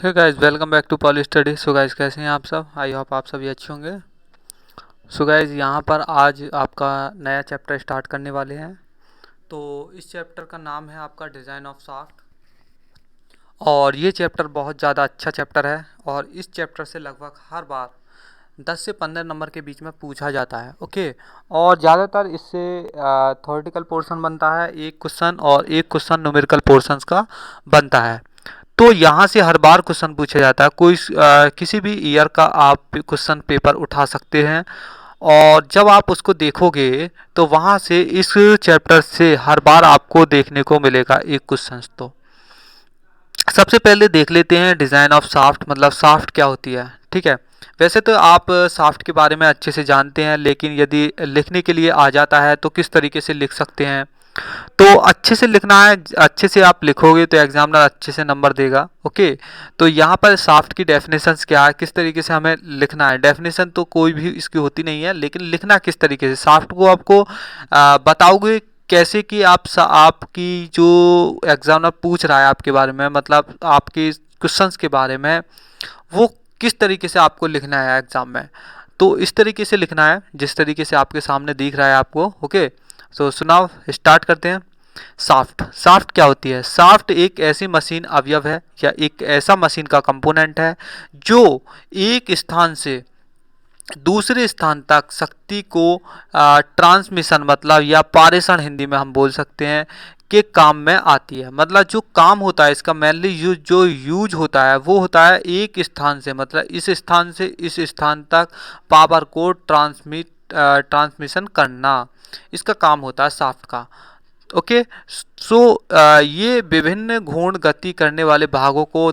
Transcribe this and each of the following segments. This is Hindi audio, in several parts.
Hey guys, welcome back to poly study. So guys, कैसे हैं आप सब? आई होप आप सभी अच्छे होंगे। सो गाइस, यहाँ पर आज आपका नया चैप्टर स्टार्ट करने वाले हैं। तो इस चैप्टर का नाम है आपका डिज़ाइन ऑफ शाफ्ट, और ये चैप्टर बहुत ज़्यादा अच्छा चैप्टर है और इस चैप्टर से लगभग हर बार 10 से 15 नंबर के बीच में पूछा जाता है। ओके, और ज़्यादातर इससे थ्योरेटिकल पोर्शन बनता है एक क्वेश्चन, और एक क्वेश्चन न्यूमेरिकल पोर्शंस का बनता है। तो यहाँ से हर बार क्वेश्चन पूछा जाता है। किसी भी ईयर का आप क्वेश्चन पेपर उठा सकते हैं, और जब आप उसको देखोगे तो वहाँ से इस चैप्टर से हर बार आपको देखने को मिलेगा एक क्वेश्चन। तो सबसे पहले देख लेते हैं डिज़ाइन ऑफ शाफ्ट, मतलब शाफ्ट क्या होती है। ठीक है, वैसे तो आप शाफ्ट के बारे में अच्छे से जानते हैं, लेकिन यदि लिखने के लिए आ जाता है तो किस तरीके से लिख सकते हैं। तो अच्छे से लिखना है, अच्छे से आप लिखोगे तो एग्जामिनर अच्छे से नंबर देगा। ओके, तो यहाँ पर शाफ्ट की डेफिनेशंस क्या है, किस तरीके से हमें लिखना है। डेफिनेशन तो कोई भी इसकी होती नहीं है, लेकिन लिखना किस तरीके से शाफ्ट को आपको बताओगे कैसे कि आपकी जो एग्जामिनर पूछ रहा है आपके बारे में, मतलब आपके क्वेश्चंस के बारे में, वो किस तरीके से आपको लिखना है एग्जाम में। तो इस तरीके से लिखना है जिस तरीके से आपके सामने दिख रहा है आपको। ओके, तो सुनाओ, स्टार्ट करते हैं। शाफ्ट, शाफ्ट क्या होती है? शाफ्ट एक ऐसी मशीन अवयव है या एक ऐसा मशीन का कंपोनेंट है जो एक स्थान से दूसरे स्थान तक शक्ति को ट्रांसमिशन, मतलब या पारेषण हिंदी में हम बोल सकते हैं, के काम में आती है। मतलब जो काम होता है इसका मेनली यूज होता है वो होता है एक स्थान से, मतलब इस स्थान से इस स्थान तक पावर को ट्रांसमिशन करना, इसका काम होता है शाफ्ट का। ओके, सो ये विभिन्न घूर्ण गति करने वाले भागों को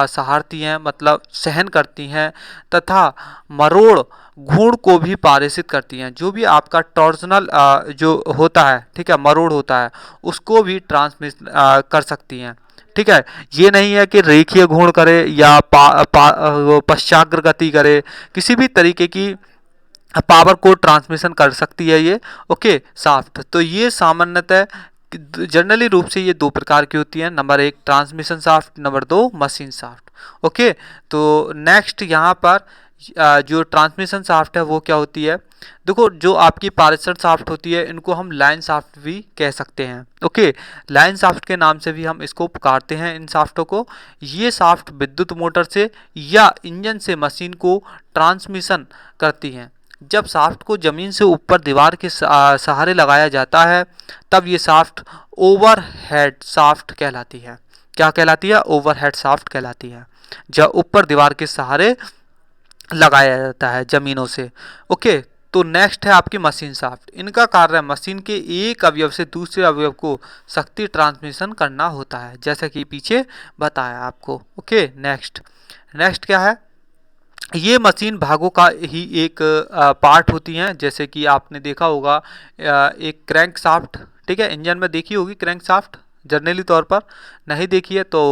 सहारती हैं, मतलब सहन करती हैं, तथा मरोड़ घूर्ण को भी पारेषित करती हैं। जो भी आपका टॉर्जनल जो होता है, ठीक है, मरोड़ होता है, उसको भी ट्रांसमिट कर सकती हैं। ठीक है, ये नहीं है कि रेखीय घूर्ण करे या वो पश्चाग्र गति करे, किसी भी तरीके की पावर को ट्रांसमिशन कर सकती है ये। ओके, शाफ्ट तो ये सामान्यतः जनरली रूप से ये दो प्रकार की होती है। नंबर एक ट्रांसमिशन शाफ्ट, नंबर दो मशीन शाफ्ट। ओके, तो नेक्स्ट यहाँ पर जो ट्रांसमिशन शाफ्ट है वो क्या होती है। देखो, जो आपकी पारेषण शाफ्ट होती है इनको हम लाइन शाफ्ट भी कह सकते हैं। ओके, लाइन शाफ्ट के नाम से भी हम इसको पुकारते हैं इन शाफ्टों को। ये शाफ्ट विद्युत मोटर से या इंजन से मशीन को ट्रांसमिशन करती हैं। जब शाफ्ट को जमीन से ऊपर दीवार के सहारे लगाया जाता है तब ये शाफ्ट ओवरहेड शाफ्ट कहलाती है। क्या कहलाती है? ओवरहेड शाफ्ट कहलाती है, जब ऊपर दीवार के सहारे लगाया जाता है जमीनों से। ओके, तो नेक्स्ट है आपकी मशीन शाफ्ट। इनका कार्य मशीन के एक अवयव से दूसरे अवयव को शक्ति ट्रांसमिशन करना होता है, जैसा कि पीछे बताया आपको। ओके, नेक्स्ट नेक्स्ट क्या है? ये मशीन भागों का ही एक पार्ट होती हैं, जैसे कि आपने देखा होगा एक क्रैंक शाफ्ट। ठीक है, इंजन में देखी होगी क्रैंक शाफ्ट जनरली तौर पर। नहीं देखी है तो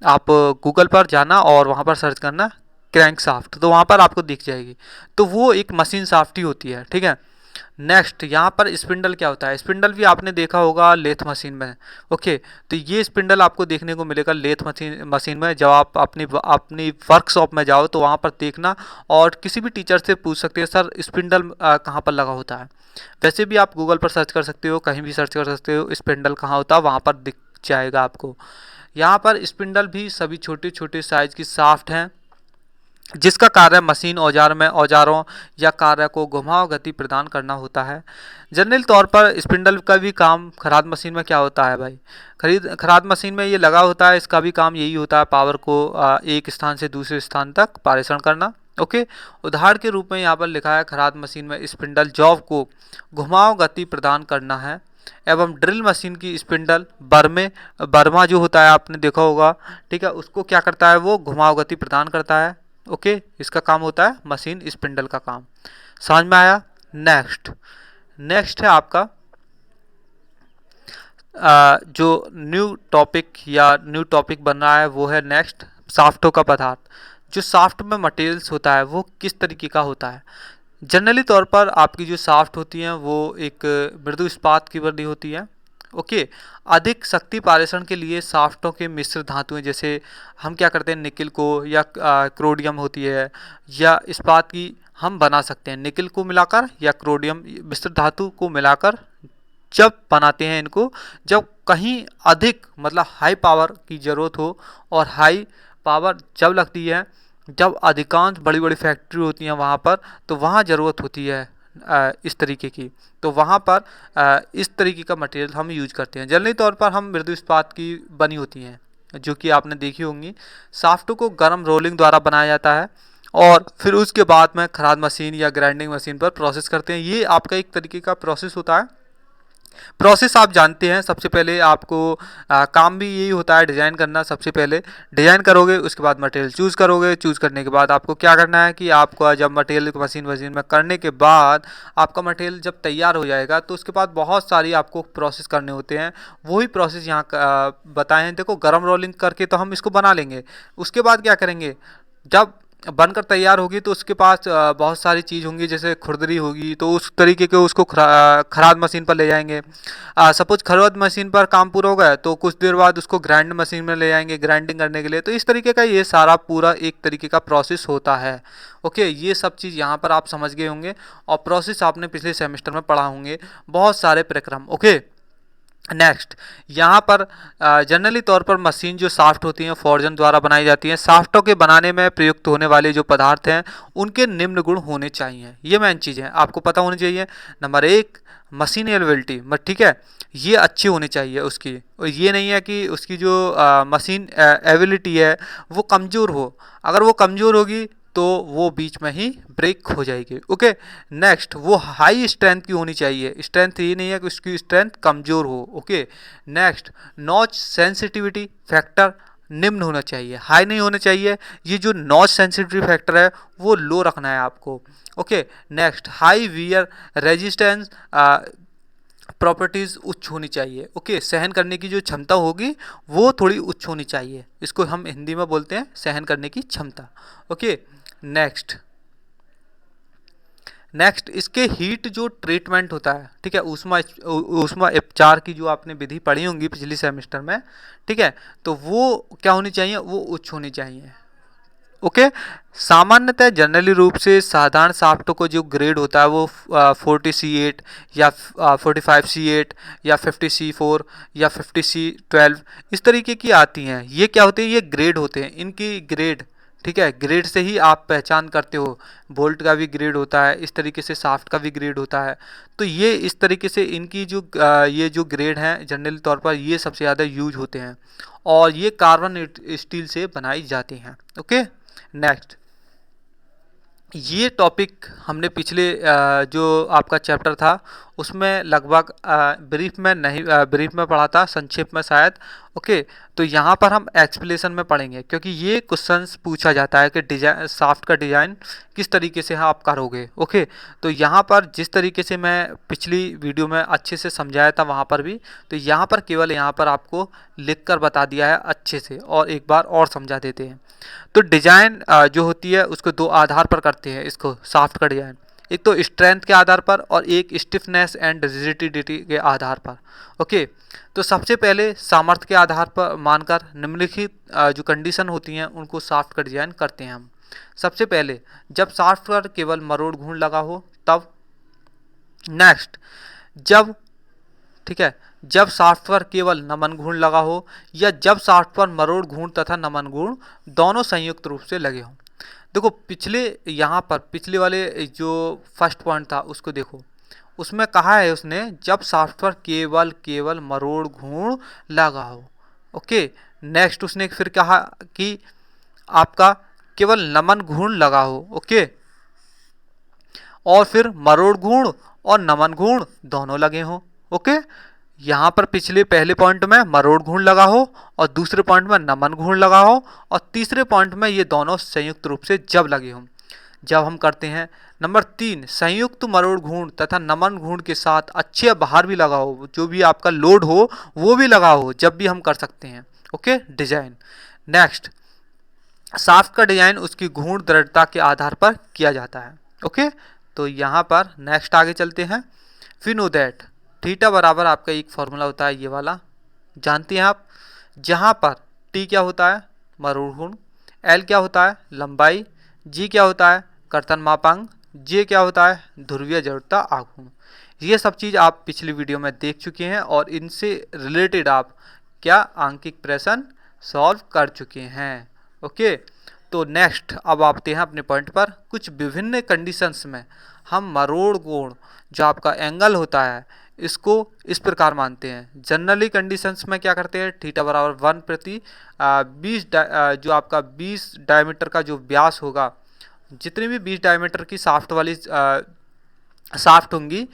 आप गूगल पर जाना और वहाँ पर सर्च करना क्रैंक शाफ्ट, तो वहाँ पर आपको दिख जाएगी। तो वो एक मशीन शाफ्ट ही होती है। ठीक है, नेक्स्ट यहाँ पर स्पिंडल क्या होता है? स्पिंडल भी आपने देखा होगा लेथ मशीन में। ओके, तो ये स्पिंडल आपको देखने को मिलेगा लेथ मशीन में। जब आप अपनी अपनी वर्कशॉप में जाओ तो वहाँ पर देखना, और किसी भी टीचर से पूछ सकते हो सर स्पिंडल कहाँ पर लगा होता है। वैसे भी आप गूगल पर सर्च कर सकते हो, कहीं भी सर्च कर सकते हो स्पिंडल कहाँ होता है, वहाँ पर दिख जाएगा आपको। यहाँ पर स्पिंडल भी सभी छोटे छोटे साइज की शाफ्ट हैं जिसका कार्य मशीन औजारों या कार्य को घुमाव गति प्रदान करना होता है। जनरल तौर पर स्पिंडल का भी काम खराद मशीन में क्या होता है भाई? खराद मशीन में ये लगा होता है, इसका भी काम यही होता है, पावर को एक स्थान से दूसरे स्थान तक पारेषण करना। ओके, उदाहरण के रूप में यहाँ पर लिखा है खराद मशीन में स्पिंडल जॉब को घुमाव गति प्रदान करना है, एवं ड्रिल मशीन की स्पिंडल बर्मा जो होता है आपने देखा होगा, ठीक है, उसको क्या करता है? वो घुमाव गति प्रदान करता है। ओके, इसका काम होता है मशीन स्पिंडल का काम। समझ में आया? नेक्स्ट नेक्स्ट है आपका जो न्यू टॉपिक बन रहा है वो है नेक्स्ट शाफ्टों का पदार्थ। जो शाफ्ट में मटेरियल्स होता है वो किस तरीके का होता है? जनरली तौर पर आपकी जो शाफ्ट होती हैं वो एक मृदु इस्पात की बनी होती है। ओके। अधिक शक्ति पारेषण के लिए शाफ्टों के मिश्र धातुएं, जैसे हम क्या करते हैं, निकिल को या क्रोडियम होती है या इस्पात की हम बना सकते हैं, निकिल को मिलाकर या क्रोडियम मिश्र धातु को मिलाकर जब बनाते हैं इनको, जब कहीं अधिक मतलब हाई पावर की ज़रूरत हो, और हाई पावर जब लगती है जब अधिकांश बड़ी बड़ी फैक्ट्री होती हैं वहाँ पर, तो वहाँ ज़रूरत होती है इस तरीके की, तो वहाँ पर इस तरीके का मटेरियल हम यूज करते हैं। जनरली तौर पर हम मृदु इस्पात की बनी होती हैं, जो कि आपने देखी होंगी। शाफ्टों को गर्म रोलिंग द्वारा बनाया जाता है और फिर उसके बाद में खराद मशीन या ग्राइंडिंग मशीन पर प्रोसेस करते हैं। ये आपका एक तरीके का प्रोसेस होता है। प्रोसेस आप जानते हैं, सबसे पहले आपको काम भी यही होता है, डिज़ाइन करना। सबसे पहले डिज़ाइन करोगे, उसके बाद मटेरियल चूज़ करोगे, चूज़ करने के बाद आपको क्या करना है कि आपको जब मटेरियल मशीन में करने के बाद आपका मटेरियल जब तैयार हो जाएगा, तो उसके बाद बहुत सारी आपको प्रोसेस करने होते हैं। वही प्रोसेस यहाँ बताए हैं। देखो, गर्म रोलिंग करके तो हम इसको बना लेंगे, उसके बाद क्या करेंगे, जब बनकर तैयार होगी तो उसके पास बहुत सारी चीज़ होंगी, जैसे खुरदरी होगी, तो उस तरीके के उसको खराद मशीन पर ले जाएंगे। सपोज खराद मशीन पर काम पूरा हो गया तो कुछ देर बाद उसको ग्राइंड मशीन में ले जाएंगे ग्राइंडिंग करने के लिए। तो इस तरीके का ये सारा पूरा एक तरीके का प्रोसेस होता है। ओके, ये सब चीज़ यहाँ पर आप समझ गए होंगे, और प्रोसेस आपने पिछले सेमेस्टर में पढ़ा होंगे, बहुत सारे प्रक्रम। ओके, नेक्स्ट, यहाँ पर जनरली तौर पर मशीन जो शाफ्ट होती हैं फॉर्जन द्वारा बनाई जाती हैं। शाफ्टों के बनाने में प्रयुक्त होने वाले जो पदार्थ हैं उनके निम्न गुण होने चाहिए। ये मेन चीज़ है, आपको पता होनी चाहिए। नंबर 1, मशीन एवेलेबिलिटी, ठीक है, ये अच्छी होनी चाहिए उसकी। और ये नहीं है कि उसकी जो मशीन एबिलिटी है वो कमज़ोर हो। अगर वो कमज़ोर होगी तो वो बीच में ही ब्रेक हो जाएगी। ओके, नेक्स्ट, वो हाई स्ट्रेंथ की होनी चाहिए। स्ट्रेंथ ये नहीं है कि उसकी स्ट्रेंथ कमज़ोर हो। Okay, next, notch sensitivity factor निम्न होना चाहिए, हाई नहीं होना चाहिए। ये जो नॉच सेंसिटिविटी फैक्टर है वो लो रखना है आपको। Okay, next, high wear resistance properties उच्च होनी चाहिए। ओके, सहन करने की जो क्षमता होगी वो थोड़ी उच्च होनी चाहिए। इसको हम हिंदी में बोलते हैं सहन करने की क्षमता। ओके, नेक्स्ट, इसके हीट जो ट्रीटमेंट होता है, ठीक है, ऊष्मा उपचार की जो आपने विधि पढ़ी होंगी पिछली सेमेस्टर में, ठीक है, तो वो क्या होनी चाहिए, वो उच्च होनी चाहिए। ओके, सामान्यतः जनरली रूप से साधारण शाफ्टों को जो ग्रेड होता है वो 40C8 या 45C8 या 50C4 या 50C12 इस तरीके की आती हैं। ये क्या होते हैं, ये ग्रेड होते हैं, इनकी ग्रेड, ठीक है, ग्रेड से ही आप पहचान करते हो। बोल्ट का भी ग्रेड होता है, इस तरीके से शाफ्ट का भी ग्रेड होता है। तो ये इस तरीके से इनकी जो ये जो ग्रेड हैं जनरली तौर पर ये सबसे ज़्यादा यूज होते हैं, और ये कार्बन स्टील से बनाई जाती हैं। ओके, नेक्स्ट, ये टॉपिक हमने पिछले जो आपका चैप्टर था उसमें लगभग ब्रीफ में नहीं, ब्रीफ में पढ़ा था, संक्षेप में शायद। ओके, तो यहाँ पर हम एक्सप्लेनेशन में पढ़ेंगे, क्योंकि ये क्वेश्चंस पूछा जाता है कि डिजाइन शाफ्ट का डिज़ाइन किस तरीके से आप करोगे। ओके, तो यहाँ पर जिस तरीके से मैं पिछली वीडियो में अच्छे से समझाया था वहाँ पर भी, तो यहाँ पर केवल यहाँ पर आपको लिख कर बता दिया है अच्छे से, और एक बार और समझा देते हैं। तो डिज़ाइन जो होती है उसको दो आधार पर करते हैं इसको, शाफ्ट का डिज़ाइन, एक तो स्ट्रेंथ के आधार पर और एक स्टिफनेस एंड रिजिडिटी के आधार पर। ओके, तो सबसे पहले सामर्थ्य के आधार पर मानकर निम्नलिखित जो कंडीशन होती हैं उनको शाफ्ट का डिज़ाइन करते हैं हम। सबसे पहले, जब शाफ्ट पर केवल मरोड़ घूर्ण लगा हो तब। नेक्स्ट, जब, ठीक है, जब शाफ्ट पर केवल नमन घूर्ण लगा हो, या जब शाफ्ट पर मरोड़ घूर्ण तथा नमन घूर्ण दोनों संयुक्त रूप से लगे हों। देखो, यहाँ पर पिछले वाले जो फर्स्ट पॉइंट था उसको देखो, उसमें कहा है उसने जब शाफ्ट पर केवल मरोड़ घूर्ण लगा हो। ओके, नेक्स्ट उसने फिर कहा कि आपका केवल नमन घूर्ण लगा हो। ओके, और फिर मरोड़ घूर्ण और नमन घूर्ण दोनों लगे हों। ओके, यहाँ पर पिछले पहले पॉइंट में मरोड़ घूर्ण लगा हो, और दूसरे पॉइंट में नमन घूर्ण लगा हो, और तीसरे पॉइंट में ये दोनों संयुक्त रूप से जब लगे हों। जब हम करते हैं नंबर 3, संयुक्त मरोड़ घूर्ण तथा नमन घूर्ण के साथ अच्छे बाहर भी लगा हो, जो भी आपका लोड हो वो भी लगा हो, जब भी हम कर सकते हैं। Okay, design. नेक्स्ट, शाफ्ट का डिजाइन उसकी घूर्ण दृढ़ता के आधार पर किया जाता है। ओके, तो यहाँ पर नेक्स्ट आगे चलते हैं। वी नो दैट, थीटा बराबर आपका एक फॉर्मूला होता है ये वाला, जानती हैं आप, जहाँ पर टी क्या होता है मरोड़ गुण, एल क्या होता है लंबाई, जी क्या होता है कर्तन मापांक, जे क्या होता है ध्रुवीय जड़ता आघूर्ण। ये सब चीज़ आप पिछली वीडियो में देख चुके हैं और इनसे रिलेटेड आप क्या आंकिक प्रश्न सॉल्व कर चुके हैं। ओके, तो नेक्स्ट अब आते हैं अपने पॉइंट पर। कुछ विभिन्न कंडीशंस में हम मरोड़ कोण जो आपका एंगल होता है इसको इस प्रकार मानते हैं। जनरली कंडीशंस में क्या करते हैं, थीटा बराबर 1 प्रति 20 जो आपका 20 डायमीटर का जो व्यास होगा, जितनी भी 20 डायमीटर की साफ्ट वाली साफ्ट होंगी,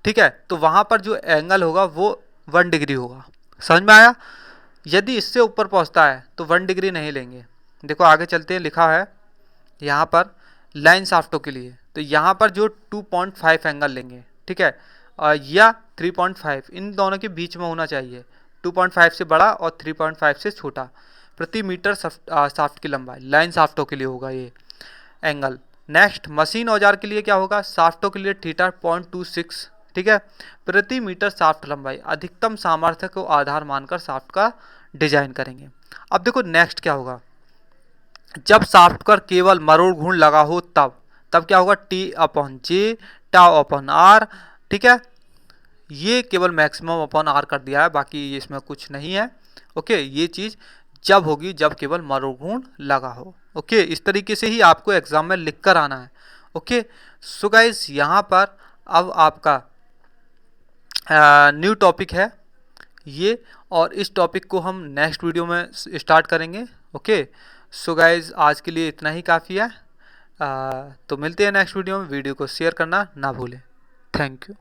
ठीक है, तो वहाँ पर जो एंगल होगा वो 1 डिग्री होगा। समझ में आया? यदि इससे ऊपर पहुँचता है तो 1 डिग्री नहीं लेंगे। देखो आगे चलते हैं, लिखा है यहाँ पर लाइन साफ्टों के लिए, तो यहाँ पर जो 2.5 एंगल लेंगे, ठीक है, या 3.5, इन दोनों के बीच में होना चाहिए, 2.5 से बड़ा और 3.5 से छोटा प्रति मीटर साफ्ट की लंबाई, लाइन साफ्टों के लिए होगा ये एंगल। नेक्स्ट मशीन औजार के लिए क्या होगा, साफ्टों के लिए थीटा 0.26, ठीक है, प्रति मीटर साफ्ट लंबाई। अधिकतम सामर्थ्य को आधार मानकर साफ्ट का डिजाइन करेंगे। अब देखो नेक्स्ट क्या होगा, जब साफ्ट पर केवल मरोड़ घूर्ण लगा हो तब क्या होगा, T upon J tau upon R, ठीक है, ये केवल मैक्सिमम अपॉन आर कर दिया है, बाकी इसमें कुछ नहीं है। ओके, ये चीज़ जब होगी जब केवल मरोड़ घूर्ण लगा हो। ओके, इस तरीके से ही आपको एग्जाम में लिख कर आना है। ओके, सो गाइस यहाँ पर अब आपका न्यू टॉपिक है ये, और इस टॉपिक को हम नेक्स्ट वीडियो में स्टार्ट करेंगे। ओके, सो गाइज आज के लिए इतना ही काफ़ी है। तो मिलते हैं नेक्स्ट वीडियो में। वीडियो को शेयर करना ना भूलें। Thank you.